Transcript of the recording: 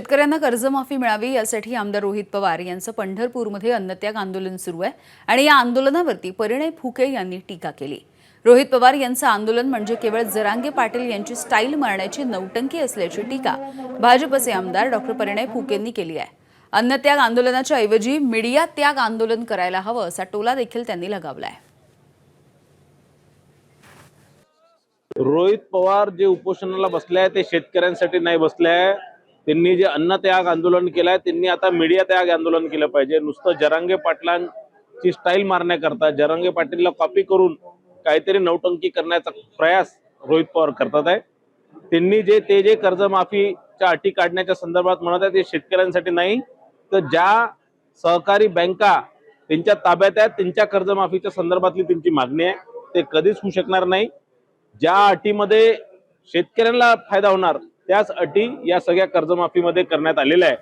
शेतकऱ्यांना कर्जमाफी मिळावी यासाठी आमदार रोहित पवार यांचं पंढरपूरमध्ये अन्नत्याग आंदोलन सुरू आहे आणि या आंदोलनावरती परिणय फुके यांनी टीका केली। रोहित पवार यांचं आंदोलन म्हणजे केवळ जरांगे पाटील यांची स्टाईल मारण्याची नौटंकी असल्याची टीका भाजपचे आमदार डॉक्टर परिणय फुकेंनी केली आहे। अन्नत्याग आंदोलनाच्या ऐवजी मीडिया त्याग आंदोलन करायला हवं असा टोला देखील त्यांनी लगावलाय। रोहित पवार जे उपोषणाला बसले आहे ते शेतकऱ्यांसाठी नाही बसले आहे। त्यांनी जे अन्न त्याग आंदोलन केलंय त्यांनी आता मीडिया त्याग आंदोलन केलं पाहिजे। नुसतं जरांगे पाटलांची स्टाईल मारण्याकरता जरांगे पाटीलला कॉपी करून काहीतरी नौटंकी करण्याचा प्रयास रोहित पवार करतात आहे। त्यांनी जे कर्जमाफीच्या अटी काढण्याच्या संदर्भात म्हणत आहे ते शेतकऱ्यांसाठी नाही, तर ज्या सहकारी बँका त्यांच्या ताब्यात आहेत त्यांच्या कर्जमाफीच्या संदर्भातली त्यांची मागणी आहे, ते कधीच होऊ शकणार नाही। ज्या अटीमध्ये शेतकऱ्यांना फायदा होणार त्याच अटी या सगळ्या कर्जमाफीमध्ये करण्यात आलेल्या आहे।